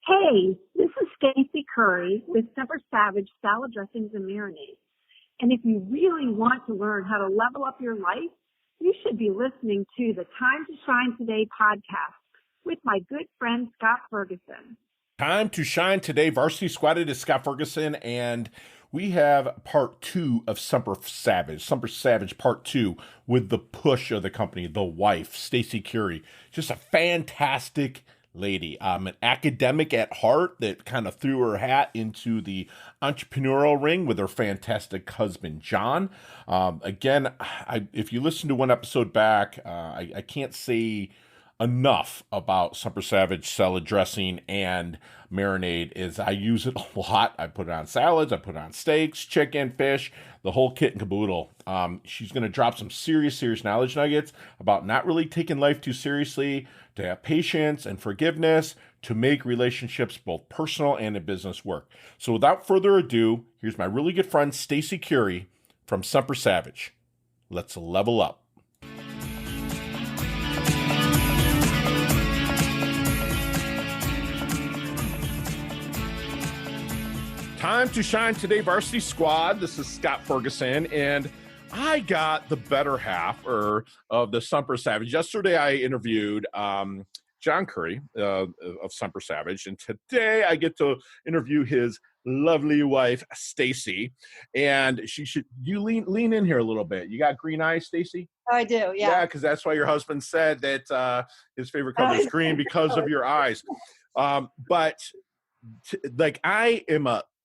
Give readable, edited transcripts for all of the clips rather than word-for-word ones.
Hey, this is Stacy Currie with Semper Savage Salad Dressings and Marinades. And if you really want to learn how to level up your life, you should be listening to the Time to Shine Today podcast with my good friend Scott Ferguson. Time to Shine Today, Varsity Squad. It is Scott Ferguson, and we have part 2 of Semper Savage. Semper Savage part 2 with the push of the company, the wife, Stacy Currie. Just a fantastic lady, an academic at heart that kind of threw her hat into the entrepreneurial ring with her fantastic husband, John. If you listen to one episode back, I can't say enough about Semper Savage salad dressing and marinade. Is I use it a lot. I put it on salads, I put it on steaks, chicken, fish, the whole kit and caboodle. She's going to drop some serious knowledge nuggets about not really taking life too seriously, to have patience and forgiveness, to make relationships both personal and in business work. So without further ado, here's my really good friend Stacy Currie from Semper Savage. Let's level up. Time to Shine Today, Varsity Squad. This is Scott Ferguson, and I got the better half of the Semper Savage. Yesterday, I interviewed John Currie of Semper Savage, and today I get to interview his lovely wife, Stacy. And you lean in here a little bit. You got green eyes, Stacy? I do, yeah. Yeah, because that's why your husband said that his favorite color is green because of your eyes. I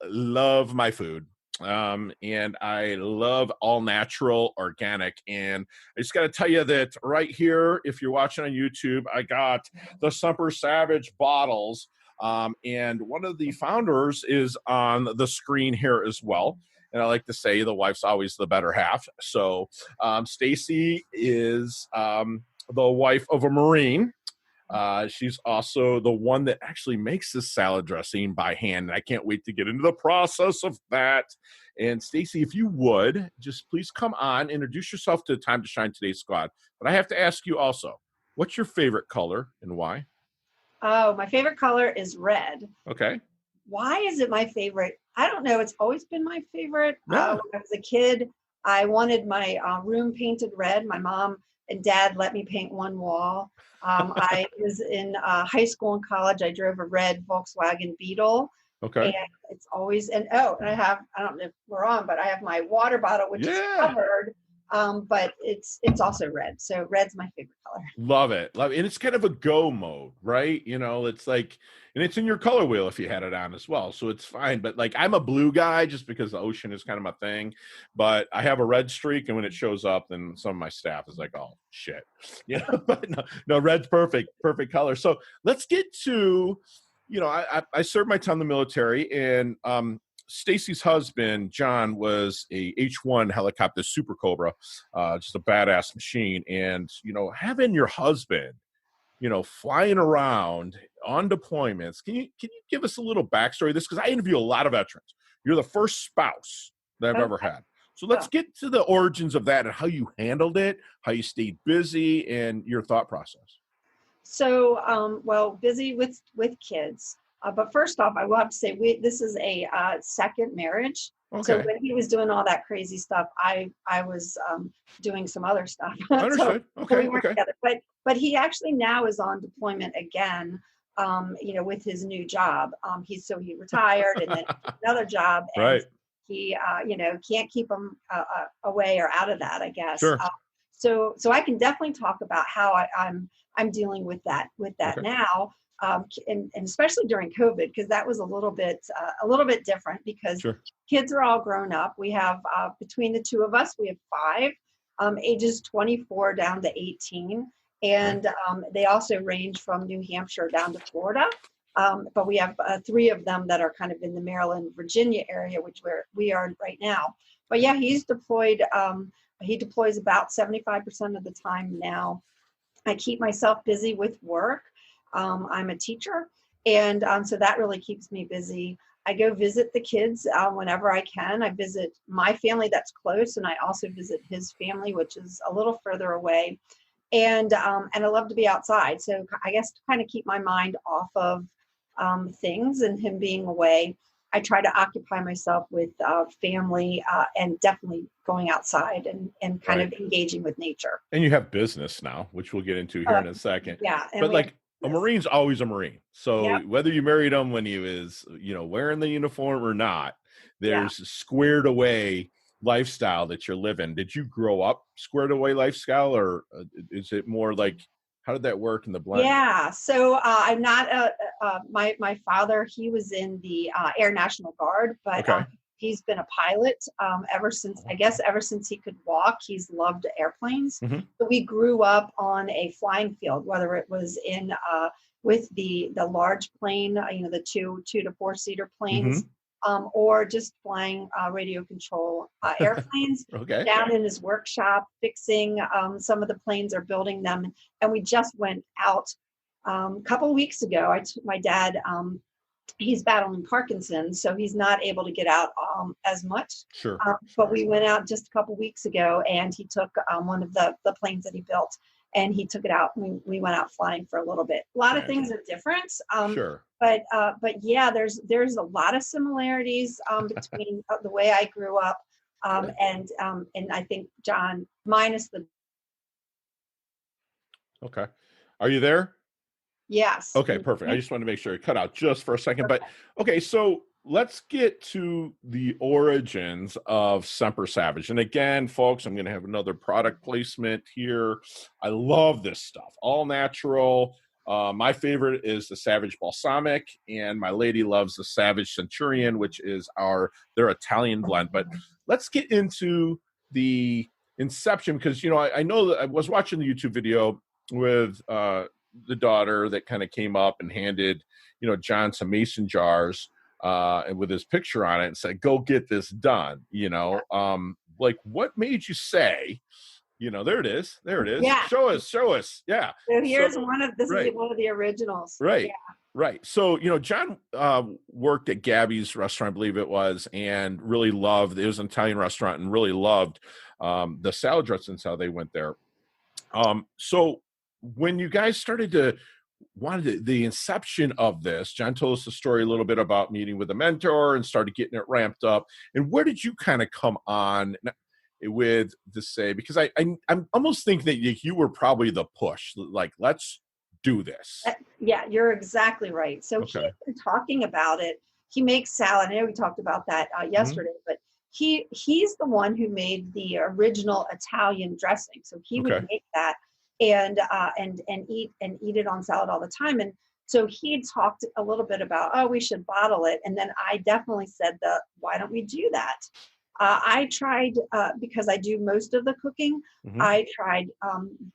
love my food. And I love all natural, organic. And I just got to tell you that right here, if you're watching on YouTube, I got the Semper Savage bottles. And one of the founders is on the screen here as well. And I like to say the wife's always the better half. So Stacy is the wife of a Marine. She's also the one that actually makes this salad dressing by hand. And I can't wait to get into the process of that. And Stacy, if you would, just please come on, introduce yourself to Time to Shine Today squad. But I have to ask you also, what's your favorite color and why? Oh, my favorite color is red. Okay. Why is it my favorite? I don't know. It's always been my favorite. Yeah. When I was a kid, I wanted my room painted red. My mom and dad let me paint one wall. I was in high school and college. I drove a red Volkswagen Beetle. Okay. And it's always, and I don't know if we're on, but I have my water bottle, which is covered. But it's also red. So red's my favorite color. Love it. And it's kind of a go mode, right? You know, it's like, and it's in your color wheel if you had it on as well. So it's fine. But like, I'm a blue guy just because the ocean is kind of my thing. But I have a red streak, and when it shows up, then some of my staff is like, oh, shit. You know, but no, red's perfect color. So let's get to, you know, I served my time in the military, and Stacy's husband, John, was a H-1 helicopter Super Cobra, just a badass machine. And, you know, having your husband, you know, flying around on deployments, can you give us a little backstory of this? Because I interview a lot of veterans. You're the first spouse that I've ever had. So let's get to the origins of that and how you handled it, how you stayed busy, and your thought process. So, busy with kids. But first off, I will have to say this is a second marriage. Okay. So when he was doing all that crazy stuff, I was doing some other stuff. Understood. So we weren't together. But he actually now is on deployment again. You know, with his new job. He retired and then another job. And right. He can't keep him away or out of that, I guess. Sure. So I can definitely talk about how I'm dealing with that okay. Now. And especially during COVID, because that was a little bit different because sure. Kids are all grown up. We have, between the two of us, we have 5, ages 24 down to 18. And they also range from New Hampshire down to Florida. But we have 3 of them that are kind of in the Maryland, Virginia area, which we are right now. But yeah, he's deployed. He deploys about 75% of the time now. I keep myself busy with work. I'm a teacher, and so that really keeps me busy. I go visit the kids whenever I can. I visit my family that's close, and I also visit his family, which is a little further away. And I love to be outside. So I guess to kind of keep my mind off of things, and him being away, I try to occupy myself with family and definitely going outside and kind of engaging with nature. And you have business now, which we'll get into here in a second. Yeah. But like a Marine's always a Marine. So whether you married him when he was, wearing the uniform or not, there's a squared away lifestyle that you're living. Did you grow up squared away lifestyle, or is it more like, how did that work in the blend? Yeah, so I'm not my father. He was in the Air National Guard, but he's been a pilot ever since he could walk. He's loved airplanes. So we grew up on a flying field, whether it was in with the large plane, the two to 4 seater planes. Or just flying radio control airplanes down in his workshop, fixing some of the planes or building them. And we just went out a couple of weeks ago. I took my dad, he's battling Parkinson's, so he's not able to get out as much. Sure. But we went out just a couple of weeks ago, and he took one of the planes that he built, and he took it out. We went out flying for a little bit. A lot of things are different. Sure. But yeah, there's a lot of similarities between the way I grew up and I think John, minus the. Okay. Are you there? Yes. Okay, perfect. I just wanted to make sure it cut out just for a second. But okay, so let's get to the origins of Semper Savage. And again, folks, I'm going to have another product placement here. I love this stuff, all natural. My favorite is the Savage Balsamic, and my lady loves the Savage Centurion, which is their Italian blend. But let's get into the inception, because I know that I was watching the YouTube video with the daughter that kind of came up and handed John some mason jars and with his picture on it and said, "Go get this done." Like, what made you say? There it is. Yeah. Show us. Yeah. So here's one of the originals. Right. Yeah. Right. So, John worked at Gabby's restaurant, I believe it was, and really loved, it was an Italian restaurant, and really loved the salad dressings, how they went there. So when you guys wanted the inception of this, John told us the story a little bit about meeting with a mentor and started getting it ramped up. And where did you kind of come on with to say, because I'm almost thinking that you were probably the push, like, let's do this. Yeah, you're exactly right. So he's been talking about it. He makes salad. I know we talked about that yesterday, but he's the one who made the original Italian dressing. So he would make that and eat it on salad all the time. And so he talked a little bit about, we should bottle it. And then I definitely said why don't we do that? I tried, because I do most of the cooking, I tried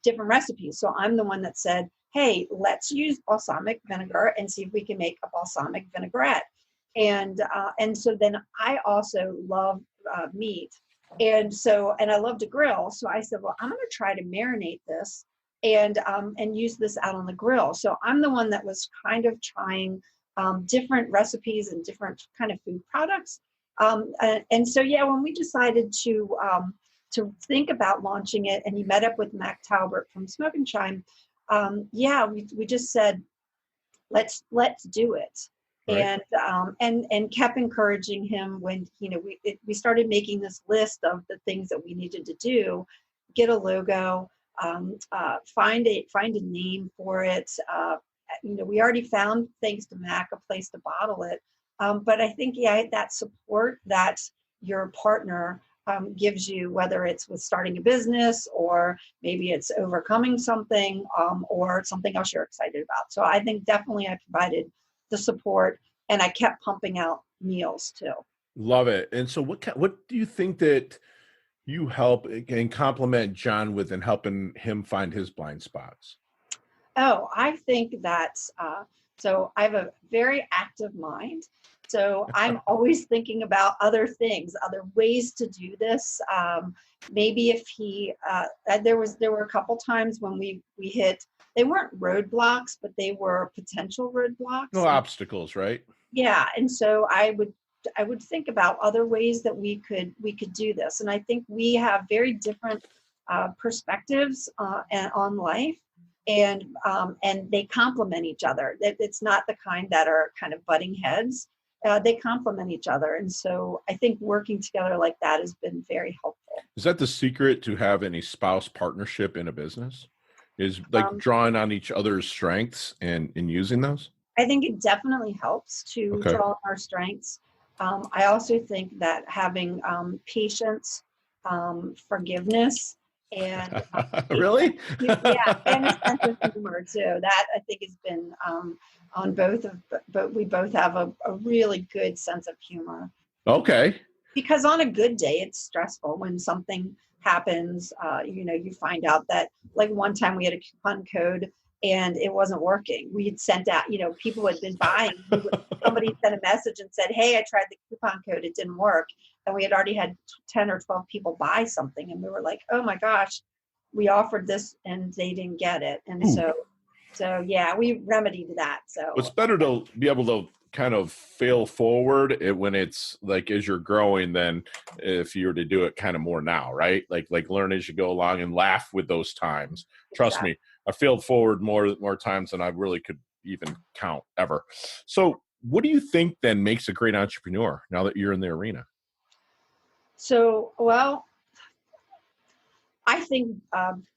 different recipes. So I'm the one that said, hey, let's use balsamic vinegar and see if we can make a balsamic vinaigrette. And so then I also love meat. And I love to grill. So I said, well, I'm going to try to marinate this and use this out on the grill. So I'm the one that was kind of trying different recipes and different kind of food products. And so, when we decided to think about launching it, and he met up with Mac Talbert from Smoke and Shine, we just said, let's do it. Right. And kept encouraging him when, we started making this list of the things that we needed to do, get a logo, find a name for it. We already found, thanks to Mac, a place to bottle it. But I think, that support that your partner gives you, whether it's with starting a business or maybe it's overcoming something or something else you're excited about. So I think definitely I provided the support, and I kept pumping out meals too. Love it. And so what do you think that you help and compliment John with in helping him find his blind spots? Oh, I think that, so I have a very active mind. So I'm always thinking about other things, other ways to do this. Maybe if there were a couple times when we hit, they weren't roadblocks, but they were potential roadblocks. No obstacles, right? Yeah. And so I would think about other ways that we could do this. And I think we have very different perspectives on life. and they complement each other. It's not the kind that are kind of butting heads. They complement each other. And so I think working together like that has been very helpful. Is that the secret to having a spouse partnership in a business? Is like drawing on each other's strengths and using those? I think it definitely helps to draw on our strengths. I also think that having patience, forgiveness, and really, yeah, and a sense of humor too. That I think has been on both of, but we both have a really good sense of humor. Okay. Because on a good day, it's stressful when something happens. You find out that, like, one time we had a coupon code and it wasn't working. We had sent out, people had been buying. Somebody sent a message and said, "Hey, I tried the coupon code. It didn't work." And we had already had 10 or 12 people buy something. And we were like, "Oh my gosh, we offered this and they didn't get it." And so yeah, we remedied that. So it's better to be able to kind of fail forward when it's like, as you're growing, than if you were to do it kind of more now, right? Like learn as you go along and laugh with those times. Trust me, I failed forward more times than I really could even count ever. So what do you think then makes a great entrepreneur now that you're in the arena? So, well, I think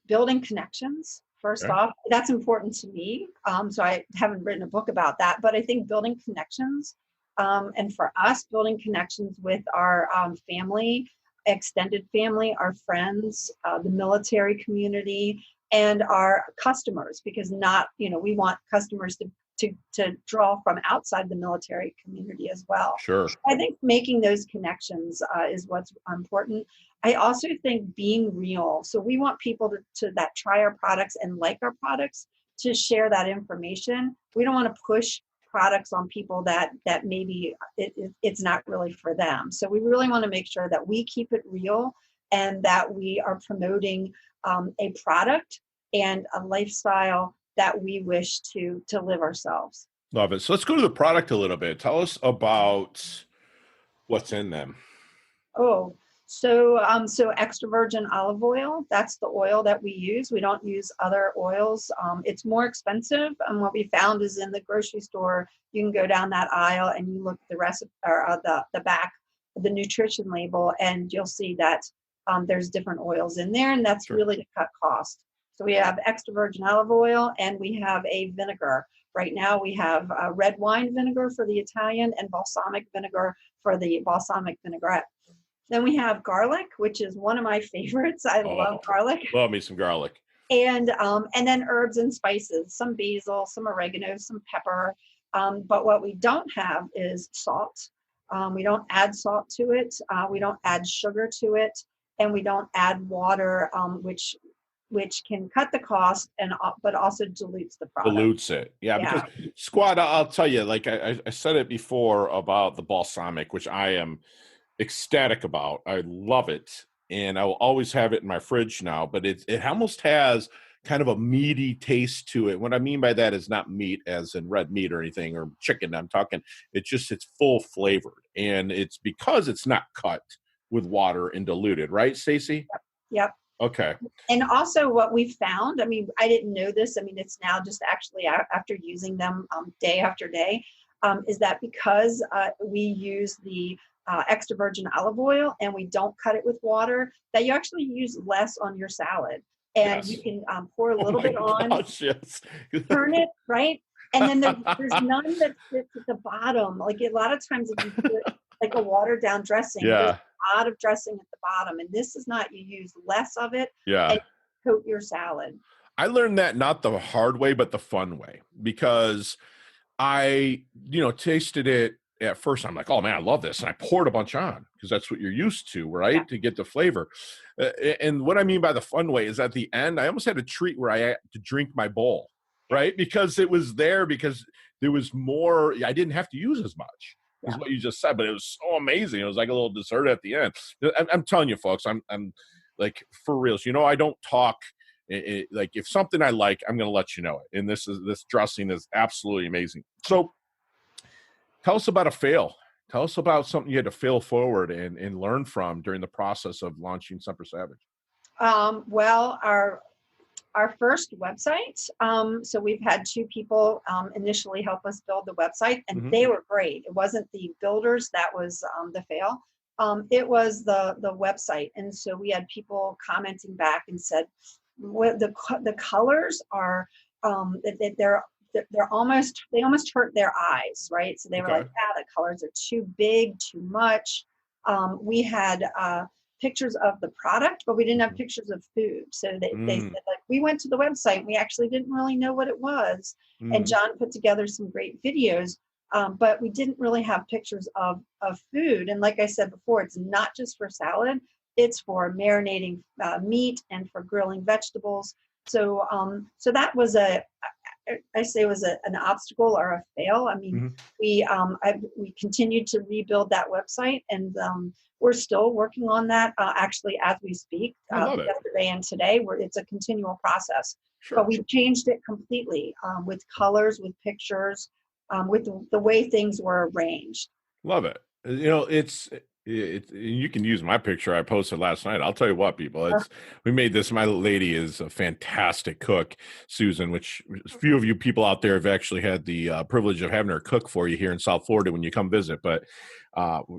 building connections, first off, that's important to me. So I haven't written a book about that, but I think building connections, and for us, building connections with our family, extended family, our friends, the military community, and our customers, because we want customers to draw from outside the military community as well. Sure. I think making those connections is what's important. I also think being real. So we want people that try our products and like our products to share that information. We don't want to push products on people that maybe it's not really for them. So we really want to make sure that we keep it real and that we are promoting a product and a lifestyle that we wish to live ourselves. Love it. So let's go to the product a little bit. Tell us about what's in them. So extra virgin olive oil, that's the oil that we use. We don't use other oils. It's more expensive. And what we found is in the grocery store, you can go down that aisle and you look at the recipe or the back of the nutrition label, and you'll see that there's different oils in there, and that's really to cut cost. So we have extra virgin olive oil, and we have a vinegar. Right now we have red wine vinegar for the Italian and balsamic vinegar for the balsamic vinaigrette. Then we have garlic, which is one of my favorites. I love garlic. Love me some garlic. And then herbs and spices, some basil, some oregano, some pepper. But what we don't have is salt. We don't add salt to it. We don't add sugar to it. And we don't add water, which can cut the cost but also dilutes the product. Dilutes it. Yeah. Because Squad, I'll tell you, like I said it before about the balsamic, which I am ecstatic about. I love it. And I will always have it in my fridge now, but it almost has kind of a meaty taste to it. What I mean by that is not meat as in red meat or anything, or chicken. I'm talking, it's full flavored, and it's because it's not cut with water and diluted, right, Stacy? Yep. Okay. And also what we found, I mean, I didn't know this. I mean, it's now just actually after using them day after day, is that because we use the extra virgin olive oil and we don't cut it with water, that you actually use less on your salad. And you can pour a little bit on, turn it, right? And then there's none that sits at the bottom. Like a lot of times if you put like a watered down dressing, there's a lot of dressing at the bottom. And this is not, you use less of it and coat your salad. I learned that not the hard way, but the fun way, because I, tasted it at first. I'm like, oh man, I love this. And I poured a bunch on because that's what you're used to, right? Yeah. To get the flavor. And what I mean by the fun way is at the end, I almost had a treat where I had to drink my bowl, right? Because it was there, because there was more, I didn't have to use as much. Is what you just said, but it was so amazing. It was like a little dessert at the end. I'm telling you, folks, I'm like, for reals. I don't talk. Like if something I like, I'm going to let you know it. And this dressing is absolutely amazing. So tell us about a fail. Tell us about something you had to fail forward and learn from during the process of launching Semper Savage. Well, our first website. So we've had two people initially help us build the website, and they were great. It wasn't the builders that was the fail. It was the website. And so we had people commenting back and said, the colors are, they almost hurt their eyes, right? So they were like, the colors are too big, too much. We had pictures of the product, but we didn't have pictures of food. So they said, like, we went to the website and we actually didn't really know what it was. And John put together some great videos, but we didn't really have pictures of food. And like I said before, it's not just for salad, it's for marinating meat and for grilling vegetables. So that was an obstacle or a fail. I mean, we continued to rebuild that website, and we're still working on that actually as we speak. Yesterday and today, it's a continual process. But we've changed it completely with colors, with pictures, with the way things were arranged. Love it. You know, you can use my picture I posted last night. I'll tell you what, people, we made this. My lady is a fantastic cook, Susan, which a few of you people out there have actually had the privilege of having her cook for you here in South Florida when you come visit. But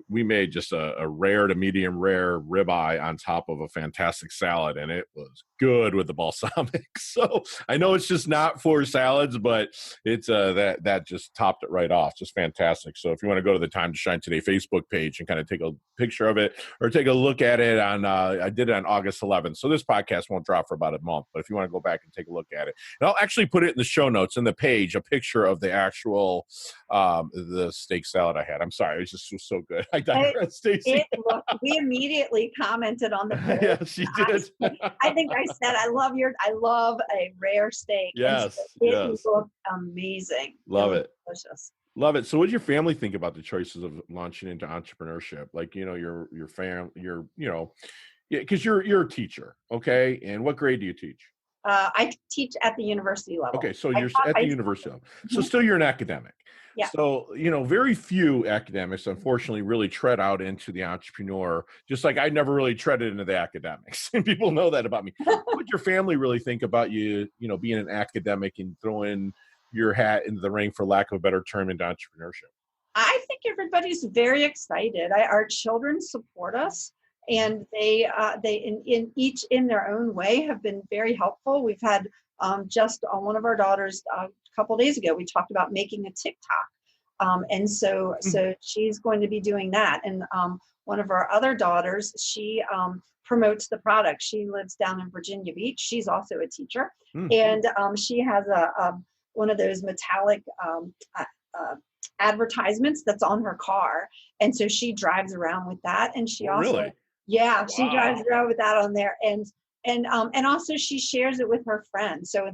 we made just a rare to medium rare ribeye on top of a fantastic salad, and it was good with the balsamic. So I know it's just not for salads, but it's that just topped it right off. Just fantastic. So if you want to go to the Time to Shine Today Facebook page and kind of take a picture of it or take a look at it on, I did it on August 11th. So this podcast won't drop for about a month, but if you want to go back and take a look at it, and I'll actually put it in the show notes in the page, a picture of the actual, the steak salad I had. I'm sorry. It was just so good. I digress, Stacy. We immediately commented on the post. Yes, you did. I think I said, I love a rare steak. Yes. It looked amazing. Love it. Delicious. Love it. So what did your family think about the choices of launching into entrepreneurship? Like, you know, your family, because you're a teacher. Okay. And what grade do you teach? I teach at the university level. Okay. So you're at the university level. So still you're an academic. Yeah. So, you know, very few academics, unfortunately, really tread out into the entrepreneur, just like I never really treaded into the academics. And people know that about me. What would your family really think about you, being an academic and throwing your hat into the ring, for lack of a better term, into entrepreneurship? I think everybody's very excited. Our children support us, and they each in their own way have been very helpful. We've had just on one of our daughters a couple days ago, we talked about making a TikTok, and so she's going to be doing that. And one of our other daughters, she promotes the product. She lives down in Virginia Beach. She's also a teacher, and she has one of those metallic advertisements that's on her car, and so she drives around with that. And she she drives around with that on there, and also she shares it with her friends. So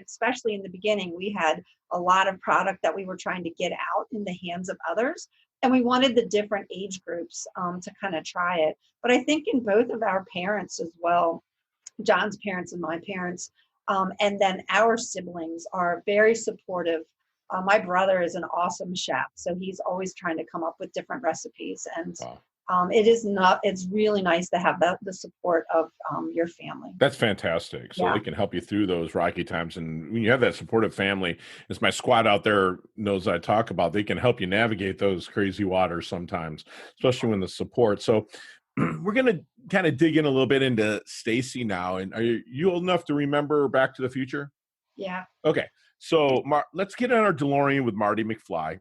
especially in the beginning, we had a lot of product that we were trying to get out in the hands of others, and we wanted the different age groups to kind of try it. But I think in both of our parents as well, John's parents and my parents, and then our siblings are very supportive. My brother is an awesome chef, so he's always trying to come up with different recipes, and it's really nice to have the support of your family. That's fantastic. So they can help you through those rocky times. And when you have that supportive family, as my squad out there knows I talk about, they can help you navigate those crazy waters sometimes, especially when the support. So we're going to kind of dig in a little bit into Stacy now. And are you old enough to remember Back to the Future? Yeah. Okay. So let's get on our DeLorean with Marty McFly.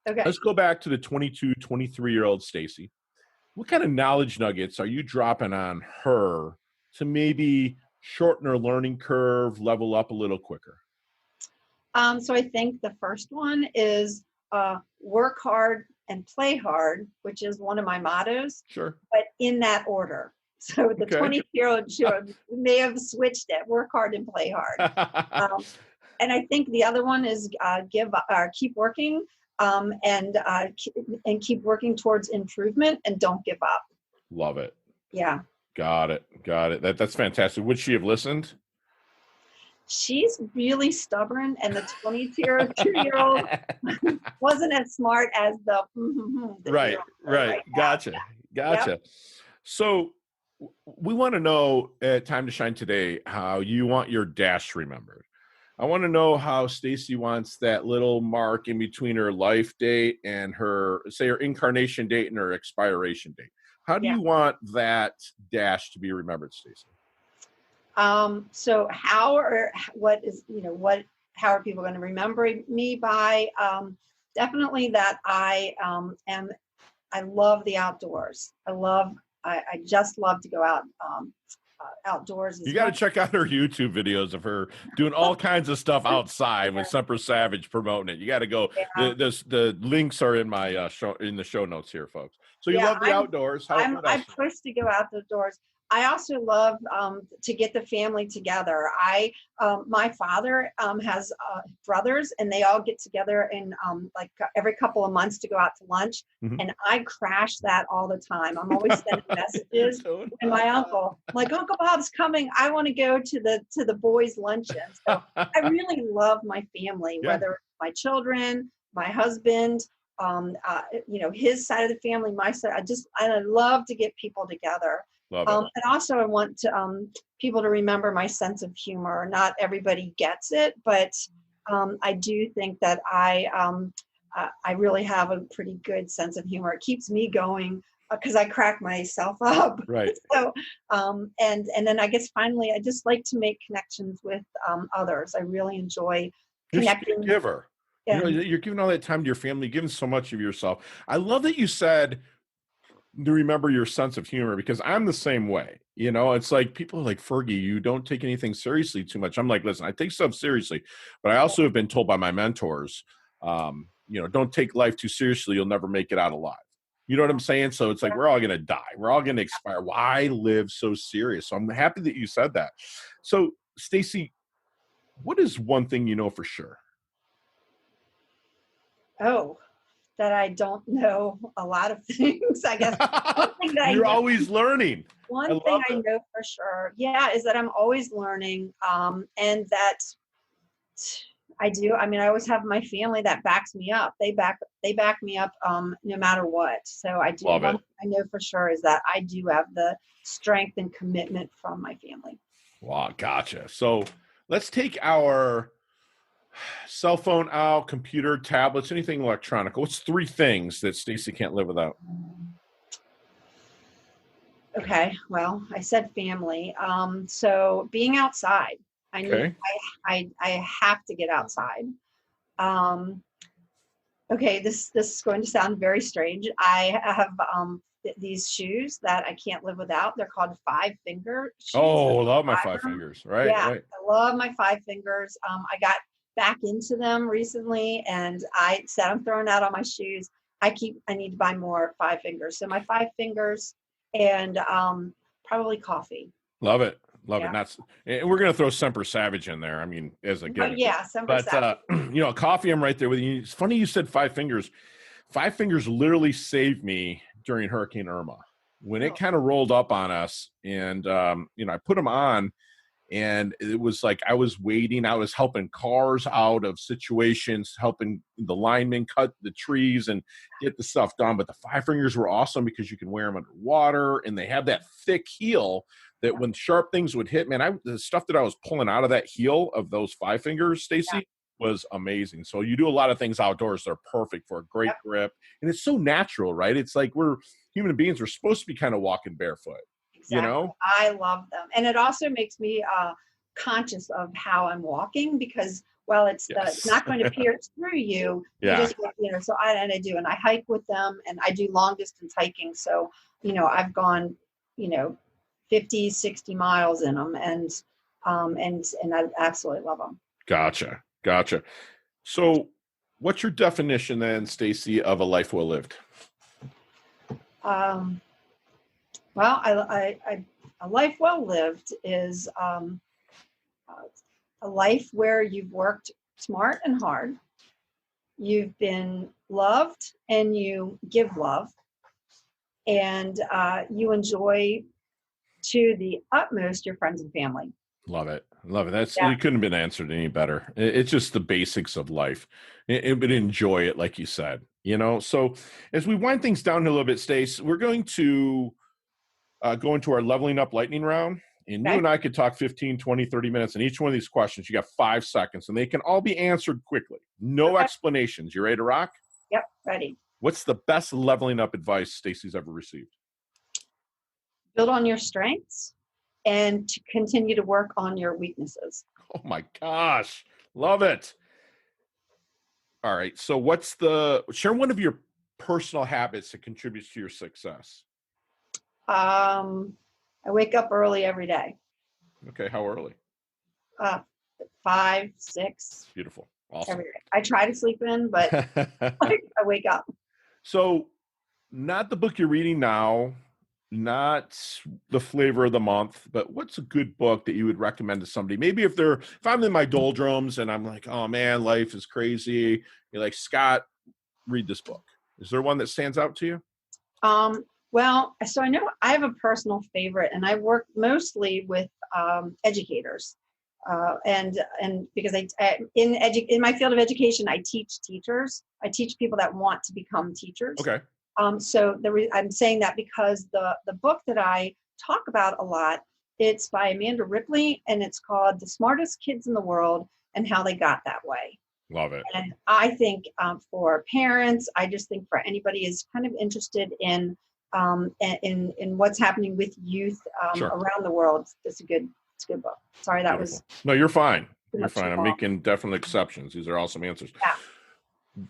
Okay. Let's go back to the 22, 23-year-old Stacy. What kind of knowledge nuggets are you dropping on her to maybe shorten her learning curve, level up a little quicker? So I think the first one is work hard and play hard, which is one of my mottos. Sure. But in that order. So the 20-year-old may have switched it. Work hard and play hard. And I think the other one is keep working. And keep working towards improvement, and don't give up. Love it. Yeah. Got it. That's fantastic. Would she have listened? She's really stubborn, and the 22-year-old wasn't as smart as the right. Gotcha. Yep. So we want to know at Time to Shine today how you want your dash remembered. I want to know how Stacy wants that little mark in between her life date and her, say, her incarnation date and her expiration date. How do you want that dash to be remembered, Stacy? So how are people going to remember me by? Definitely that I love the outdoors. I just love to go out outdoors. You got to check out her YouTube videos of her doing all kinds of stuff outside with Semper Savage promoting it. You got to go. Yeah. The links are in my in the show notes here, folks. So you love the outdoors. I push to go out the doors. I also love to get the family together. My father has brothers, and they all get together in like every couple of months to go out to lunch. Mm-hmm. And I crash that all the time. I'm always sending messages. And my uncle, like, Uncle Bob's coming. I want to go to the boys' luncheon. So I really love my family, whether it's my children, my husband. His side of the family, my side. I love to get people together. And also I want to, people to remember my sense of humor. Not everybody gets it, but I do think that I really have a pretty good sense of humor. It keeps me going because I crack myself up. Right. So, and then I guess finally, I just like to make connections with others. I really enjoy connecting. You're a giver. Yeah. You're giving all that time to your family, giving so much of yourself. I love that you said to remember your sense of humor, because I'm the same way. It's like people are like, Fergie, you don't take anything seriously too much. I'm like, listen, I take stuff seriously, but I also have been told by my mentors, don't take life too seriously. You'll never make it out alive. You know what I'm saying? So it's like, we're all going to die. We're all going to expire. Why live so serious? So I'm happy that you said that. So Stacy, what is one thing you know for sure? Oh, that I don't know a lot of things, I guess. One thing that You're always learning. One thing I know for sure, is that I'm always learning, and that I do. I mean, I always have my family that backs me up. They back me up no matter what. So I do. One thing I know for sure is that I do have the strength and commitment from my family. Wow, gotcha. So let's take our cell phone out, computer, tablets, anything electronic. What's 3 things that Stacy can't live without? Okay, well, I said family. So being outside. I have to get outside. Okay, this is going to sound very strange. I have these shoes that I can't live without. They're called 5-finger shoes. Oh, I love my 5 fingers. Right. Yeah, right. I love my 5 fingers. I got back into them recently, and I said I'm throwing out all my shoes. I need to buy more 5 fingers. So my 5 fingers and probably coffee. Love it. Love it. And we're going to throw Semper Savage in there. I mean, as a given. Semper Savage. Coffee, I'm right there with you. It's funny you said 5 fingers. 5 fingers literally saved me during Hurricane Irma. When it kind of rolled up on us, and, I put them on, and it was like I was waiting. I was helping cars out of situations, helping the linemen cut the trees and get the stuff done. But the 5 fingers were awesome because you can wear them underwater, and they have that thick heel that when sharp things would hit, man, the stuff that I was pulling out of that heel of those 5 fingers, Stacy, was amazing. So you do a lot of things outdoors that are perfect for a great grip. And it's so natural, right? It's like we're human beings. We're supposed to be kind of walking barefoot. Exactly. I love them. And it also makes me conscious of how I'm walking, because it's not going to pierce through you. Yeah. So I do, and I hike with them, and I do long distance hiking. So, I've gone, 50, 60 miles in them, and I absolutely love them. Gotcha. So what's your definition then, Stacy, of a life well lived? A life well lived is a life where you've worked smart and hard, you've been loved, and you give love, and you enjoy to the utmost your friends and family. Love it. It couldn't have been answered any better. It's just the basics of life. But enjoy it, like you said. So as we wind things down a little bit, Stace, we're going to go into our leveling up lightning round. And you and I could talk 15, 20, 30 minutes on each one of these questions. You got 5 seconds, and they can all be answered quickly. No explanations. You ready to rock? Yep, ready. What's the best leveling up advice Stacy's ever received? Build on your strengths and to continue to work on your weaknesses. Oh my gosh. Love it. All right. So share one of your personal habits that contributes to your success. I wake up early every day. Okay. How early? 5, 6. Beautiful. Awesome. Every day. I try to sleep in, but I wake up. So not the book you're reading now, not the flavor of the month, but what's a good book that you would recommend to somebody? Maybe if I'm in my doldrums and I'm like, oh man, life is crazy. You're like, Scott, read this book. Is there one that stands out to you? Well, so I know I have a personal favorite, and I work mostly with educators, and because in my field of education, I teach teachers. I teach people that want to become teachers. Okay. So I'm saying that because the book that I talk about a lot, it's by Amanda Ripley, and it's called The Smartest Kids in the World and How They Got That Way. Love it. And I think for parents, I just think for anybody who's kind of interested in what's happening with youth around the world, it's a good book. Sorry, that was. No, you're fine. You're fine. I'm making definite exceptions. These are awesome answers. Yeah.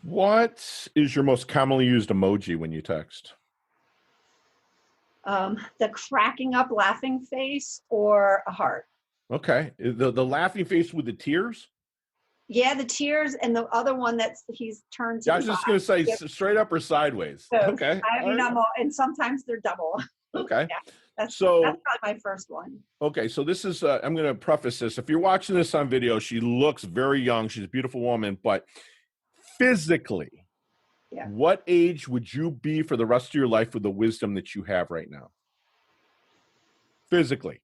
What is your most commonly used emoji when you text? The cracking up laughing face or a heart. Okay. The laughing face with the tears? Yeah, the tears, and the other one he's turned to. Yeah, I was just going to say straight up or sideways. So, okay. And sometimes they're double. Okay. Yeah, that's probably my first one. Okay, so this is, I'm going to preface this. If you're watching this on video, she looks very young. She's a beautiful woman, but physically, what age would you be for the rest of your life with the wisdom that you have right now? Physically.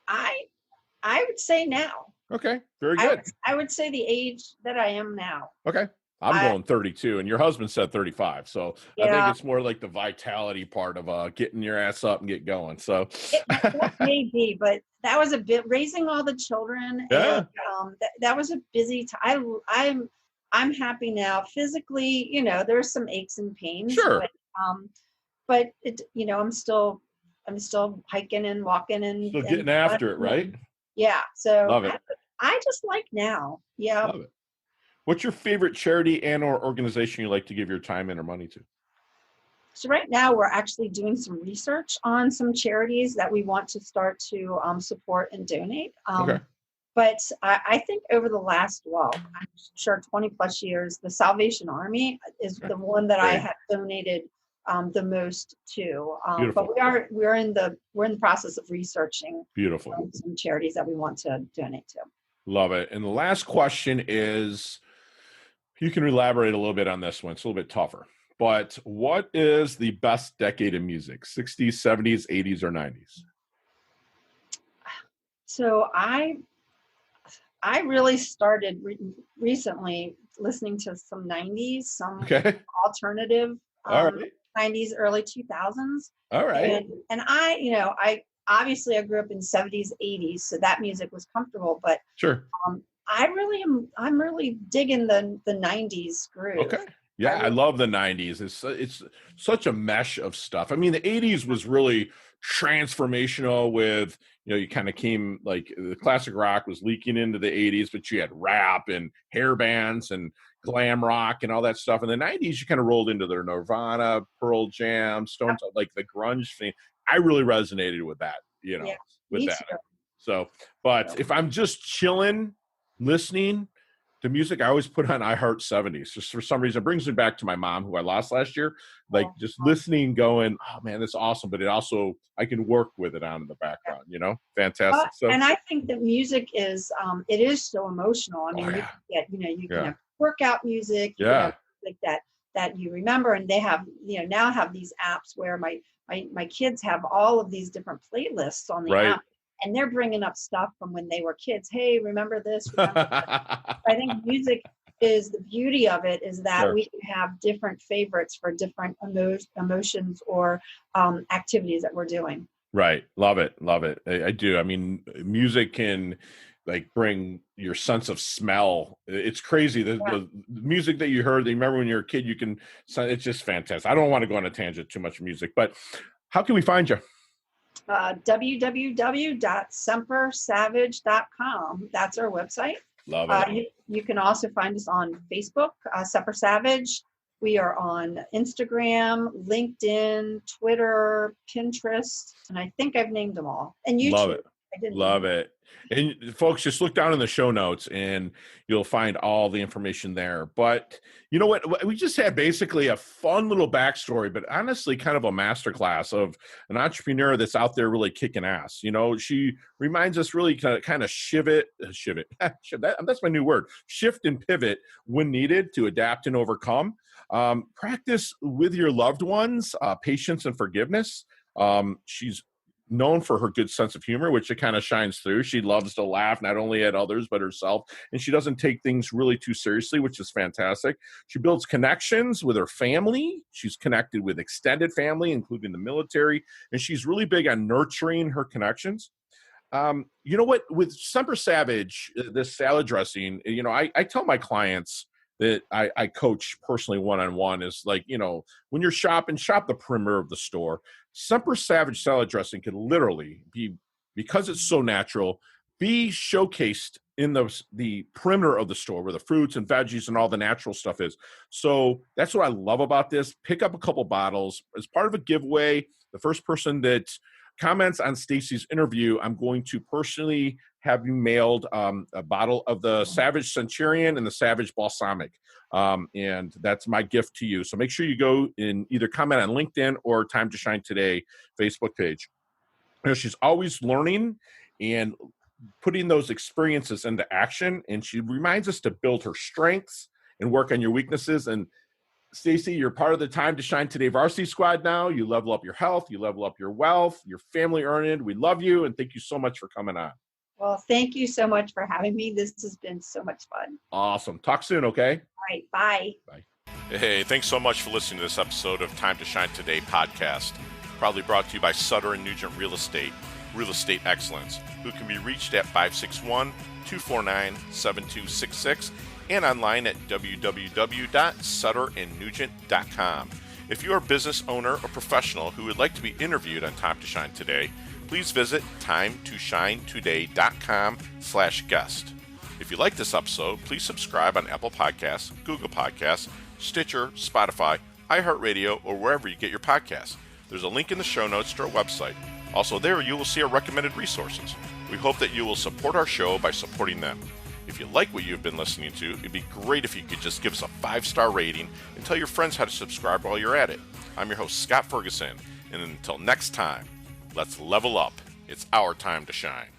I would say now. Okay, very good. I would say the age that I am now. Okay. I'm going 32, and your husband said 35. So I think it's more like the vitality part of getting your ass up and get going. So it may be, but that was a bit raising all the children. Yeah. And, that was a busy time. I'm happy now. Physically, there's some aches and pains. Sure. But it, I'm still hiking and walking and still getting after it, right? Yeah. So love it. I just like now. Yeah. Love it. What's your favorite charity and or organization you like to give your time and or money to? So right now we're actually doing some research on some charities that we want to start to support and donate. Okay. But I think over the last, I'm sure 20 plus years, the Salvation Army is the one that I have donated the most to. But we're in the process of researching some charities that we want to donate to. Love it. And the last question is, you can elaborate a little bit on this one. It's a little bit tougher. But what is the best decade of music? 60s, 70s, 80s, or 90s? So I really started recently listening to some 90s, some alternative 90s, early 2000s. All right. And I obviously I grew up in 70s, 80s, so that music was comfortable. But sure. I'm really digging the 90s groove. Okay. Yeah, I love the 90s. It's such a mesh of stuff. I mean, the 80s was really transformational with, you kind of came like the classic rock was leaking into the 80s, but you had rap and hair bands and glam rock and all that stuff. In the 90s, you kind of rolled into their Nirvana, Pearl Jam, Stones, like the grunge thing. I really resonated with that, with that. Too. So, but if I'm just chilling, listening to music, I always put on iHeart 70s. Just for some reason, it brings me back to my mom, who I lost last year. Like just listening, going, oh man, that's awesome. But it also, I can work with it on in the background, fantastic. And I think that music is, it is so emotional. I mean, you can have workout music, like that you remember. And they have, now have these apps where my kids have all of these different playlists on the app. And they're bringing up stuff from when they were kids. Hey, remember this? Remember that? I think music is the beauty of it is that Sure. we can have different favorites for different emotions or activities that we're doing. Right. Love it. Love it. I do. I mean, music can like bring your sense of smell. It's crazy. The music that you heard, that you remember when you were a kid, it's just fantastic. I don't want to go on a tangent too much music, but how can we find you? www.sempersavage.com. That's our website. Love it. You can also find us on Facebook, Semper Savage. We are on Instagram, LinkedIn, Twitter, Pinterest, and I think I've named them all. And YouTube. Love it. Love it. And folks, just look down in the show notes and you'll find all the information there. But you know what? We just had basically a fun little backstory, but honestly kind of a masterclass of an entrepreneur that's out there really kicking ass. You know, she reminds us really kind of shift. That's my new word. Shift and pivot when needed to adapt and overcome. Practice with your loved ones, patience and forgiveness. She's known for her good sense of humor, which it kind of shines through. She loves to laugh, not only at others, but herself. And she doesn't take things really too seriously, which is fantastic. She builds connections with her family. She's connected with extended family, including the military. And she's really big on nurturing her connections. You know what? With Semper Savage, this salad dressing, you know, I tell my clients that I coach personally one-on-one is like, you know, when you're shop the perimeter of the store. Semper Savage salad dressing could literally be, because it's so natural, be showcased in the perimeter of the store where the fruits and veggies and all the natural stuff is. So that's what I love about this. Pick up a couple bottles as part of a giveaway. The first person that comments on Stacy's interview, I'm going to personally have you mailed a bottle of the Savage Centurion and the Savage Balsamic. And that's my gift to you. So make sure you go and either comment on LinkedIn or Time to Shine Today Facebook page. You know, she's always learning and putting those experiences into action. And she reminds us to build her strengths and work on your weaknesses. And Stacy, you're part of the Time to Shine Today varsity squad now. You level up your health, you level up your wealth, your family earned. We love you, and thank you so much for coming on. Well, thank you so much for having me. This has been so much fun. Awesome. Talk soon, okay? All right. Bye. Bye. Hey, thanks so much for listening to this episode of Time to Shine Today podcast, proudly brought to you by Sutter & Nugent Real Estate Excellence, who can be reached at 561-249-7266 and online at www.sutterandnugent.com. If you are a business owner or professional who would like to be interviewed on Time to Shine Today, please visit timetoshinetoday.com/guest. If you like this episode, please subscribe on Apple Podcasts, Google Podcasts, Stitcher, Spotify, iHeartRadio, or wherever you get your podcasts. There's a link in the show notes to our website. Also there, you will see our recommended resources. We hope that you will support our show by supporting them. If you like what you've been listening to, it'd be great if you could just give us a 5-star rating and tell your friends how to subscribe while you're at it. I'm your host, Scott Ferguson, and until next time, let's level up. It's our time to shine.